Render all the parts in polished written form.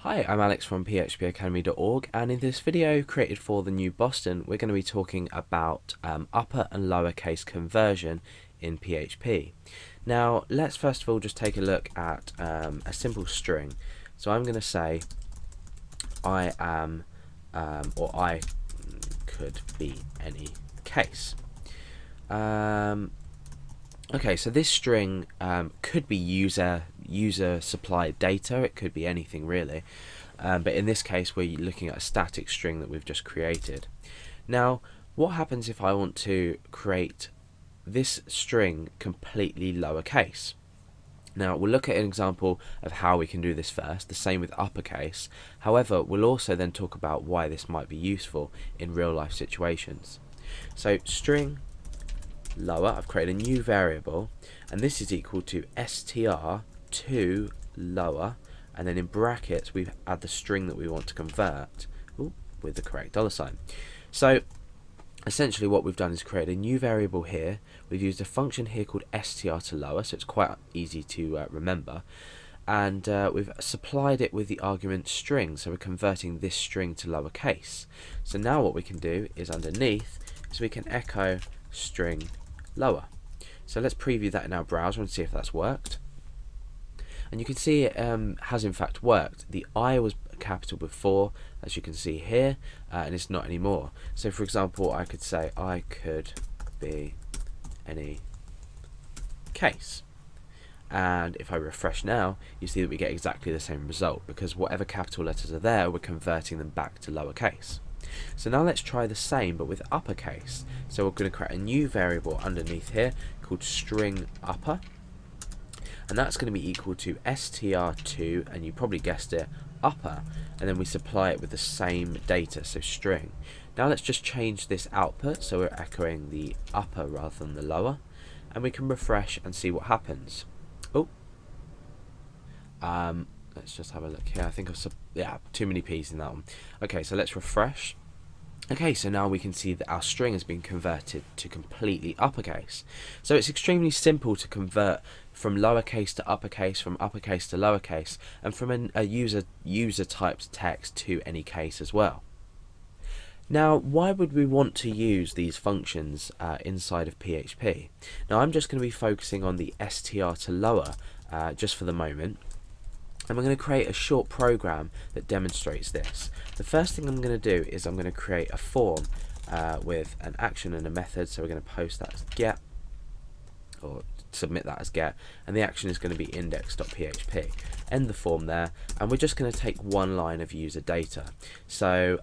Hi, I'm Alex from phpacademy.org, and in this video created for the new Boston, we're going to be talking about upper and lowercase conversion in PHP. Now, let's first of all just take a look at a simple string. So I'm going to say I am, or I could be any case. Okay, so this string could be user supplied data. It could be anything really, but in this case we're looking at a static string that we've just created. Now, what happens if I want to create this string completely lowercase? Now, we'll look at an example of how we can do this first, the same with uppercase. However, we'll also then talk about why this might be useful in real life situations. So string lower, I've created a new variable, and this is equal to str2 lower, and then in brackets we add the string that we want to convert with the correct $sign. So essentially what we've done is create a new variable here. We've used a function here called str to lower, so it's quite easy to remember, and we've supplied it with the argument string, so we're converting this string to lowercase. So now what we can do is underneath is we can echo string lower. So let's preview that in our browser and see if that's worked. And you can see it has in fact worked. The I was capital before, as you can see here, and it's not anymore. So for example, I could say I could be any case. And if I refresh now, you see that we get exactly the same result, because whatever capital letters are there, we're converting them back to lowercase. So now let's try the same but with uppercase. So we're going to create a new variable underneath here called string upper, and that's going to be equal to str2, and you probably guessed it, upper, and then we supply it with the same data, so string. Now let's just change this output so we're echoing the upper rather than the lower, and we can refresh and see what happens. Let's just have a look here. I think I've too many P's in that one. Okay, so let's refresh. Okay, so now we can see that our string has been converted to completely uppercase. So it's extremely simple to convert from lowercase to uppercase, from uppercase to lowercase, and from a user typed text to any case as well. Now, why would we want to use these functions inside of PHP? Now, I'm just going to be focusing on the str to lower just for the moment. And we're going to create a short program that demonstrates this. The first thing I'm going to do is I'm going to create a form with an action and a method. So we're going to post that as get, or submit that as get, and the action is going to be index.php. End the form there, and we're just going to take one line of user data. So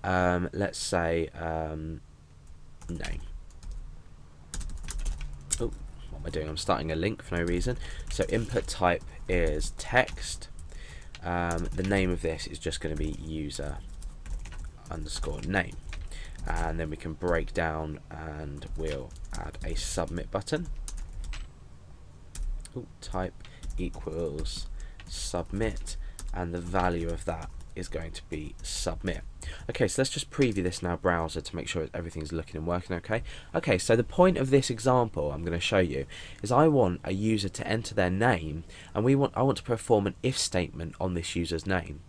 let's say name. Oh, what am I doing? I'm starting a link for no reason. So input type is text. The name of this is just going to be user underscore name, and then we can break down and we'll add a submit button. Type equals submit, and the value of that is going to be submit. Okay, so let's just preview this in our browser to make sure everything's looking and working okay. Okay, so the point of this example I'm going to show you is I want a user to enter their name, and I want to perform an if statement on this user's name.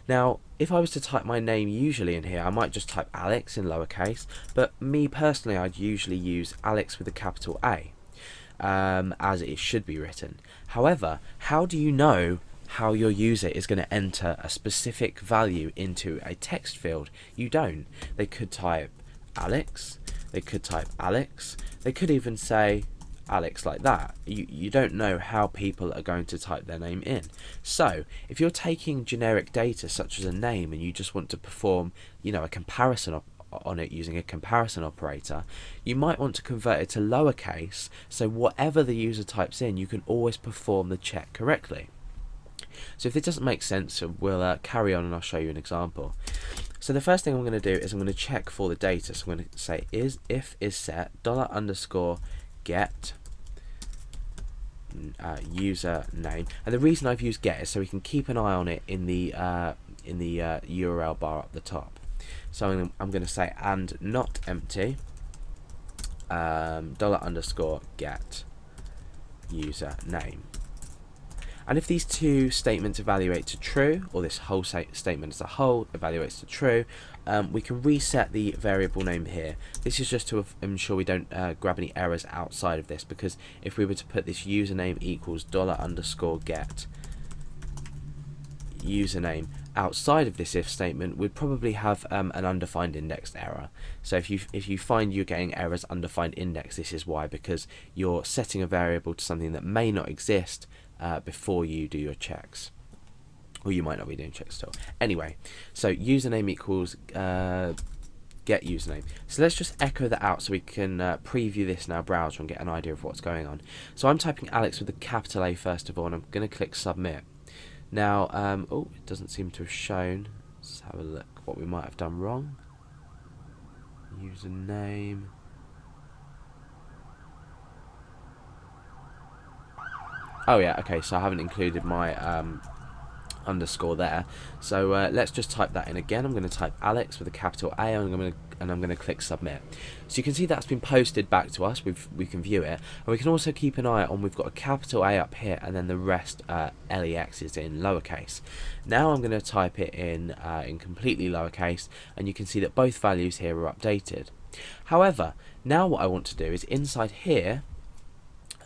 Now, if I was to type my name usually in here, I might just type Alex in lowercase, but me personally, I'd usually use Alex with a capital A, as it should be written. However, how do you know how your user is going to enter a specific value into a text field? You don't. They could type Alex, they could type Alex, they could even say Alex like that. You don't know how people are going to type their name in. So if you're taking generic data such as a name and you just want to perform, a comparison on it using a comparison operator, you might want to convert it to lowercase, so whatever the user types in, you can always perform the check correctly. So if this doesn't make sense, we'll carry on and I'll show you an example. So the first thing I'm going to do is I'm going to check for the data. So I'm going to say if is set $_ get user name, and the reason I've used get is so we can keep an eye on it in the URL bar up the top. So I'm going to say and not empty $_ get user name. And if these two statements evaluate to true, or this whole statement as a whole evaluates to true, we can reset the variable name here. This is just to ensure we don't grab any errors outside of this, because if we were to put this username equals $_get username outside of this if statement, we'd probably have an undefined indexed error. So if you find you're getting errors undefined index, this is why, because you're setting a variable to something that may not exist before you do your checks, or you might not be doing checks still. Anyway, so username equals get username. So let's just echo that out so we can preview this in our browser and get an idea of what's going on. So I'm typing Alex with a capital A first of all, and I'm going to click submit. Now, oh, it doesn't seem to have shown. Let's have a look what we might have done wrong. Username. Oh yeah, okay, so I haven't included my underscore there. So let's just type that in again. I'm going to type Alex with a capital A, and I'm going to click submit. So you can see that's been posted back to us. We can view it, and we can also keep an eye on. We've got a capital A up here, and then the rest LEX is in lowercase. Now I'm going to type it in completely lowercase, and you can see that both values here are updated. However, now what I want to do is inside here.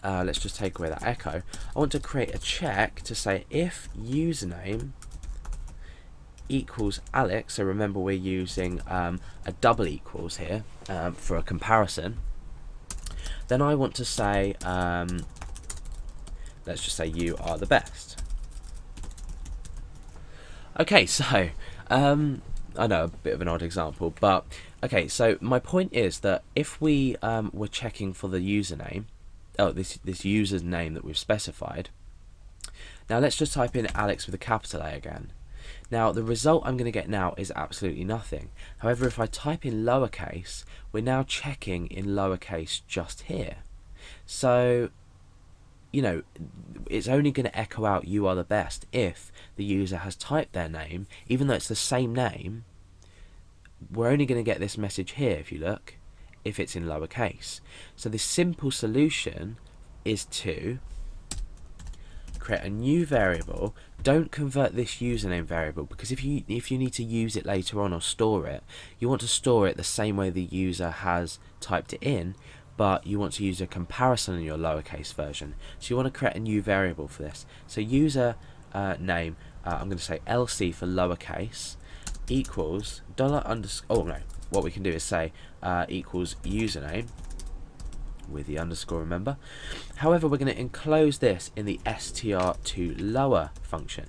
Let's just take away that echo. I want to create a check to say if username equals Alex, so remember we're using a double equals here for a comparison, then I want to say, let's just say you are the best. Okay, so I know a bit of an odd example, but okay, so my point is that if we were checking for the username, this user's name that we've specified. Now let's just type in Alex with a capital A again. Now the result I'm going to get now is absolutely nothing. However, if I type in lowercase, we're now checking in lowercase just here. So, you know, it's only going to echo out you are the best if the user has typed their name, even though it's the same name. We're only going to get this message here, if you look, if it's in lowercase. So the simple solution is to create a new variable. Don't convert this username variable, because if you need to use it later on or store it, you want to store it the same way the user has typed it in, but you want to use a comparison in your lowercase version. So you want to create a new variable for this. So user name, I'm going to say LC for lowercase, equals what we can do is say equals username with the underscore, remember. However, we're going to enclose this in the str2lower function.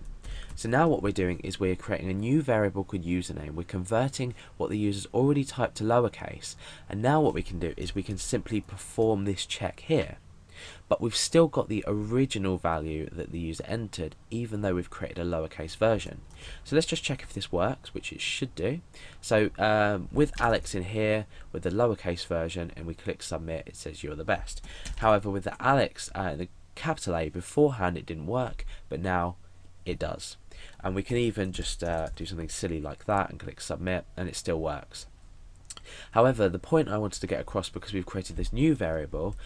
So now what we're doing is we're creating a new variable called username. We're converting what the user's already typed to lowercase, and now what we can do is we can simply perform this check here. But we've still got the original value that the user entered, even though we've created a lowercase version. So let's just check if this works, which it should do. So with Alex in here, with the lowercase version, and we click submit, it says you're the best. However, with the Alex, the capital A beforehand, it didn't work, but now it does. And we can even just do something silly like that and click submit, and it still works. However, the point I wanted to get across, because we've created this new variable,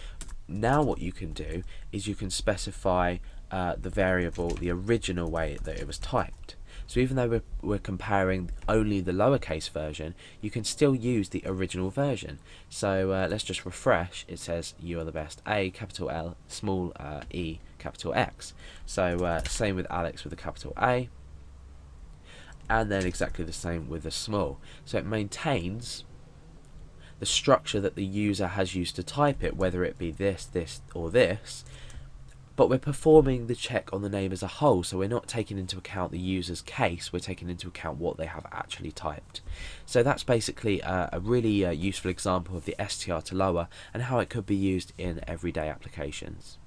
now what you can do is you can specify the variable the original way that it was typed. So even though we're comparing only the lowercase version, you can still use the original version. So let's just refresh. It says you are the best, A capital L small e capital X. So same with Alex with a capital A, and then exactly the same with the small. So it maintains the structure that the user has used to type it, whether it be this, this, or this, but we're performing the check on the name as a whole, so we're not taking into account the user's case, we're taking into account what they have actually typed. So that's basically a really useful example of the str to lower and how it could be used in everyday applications.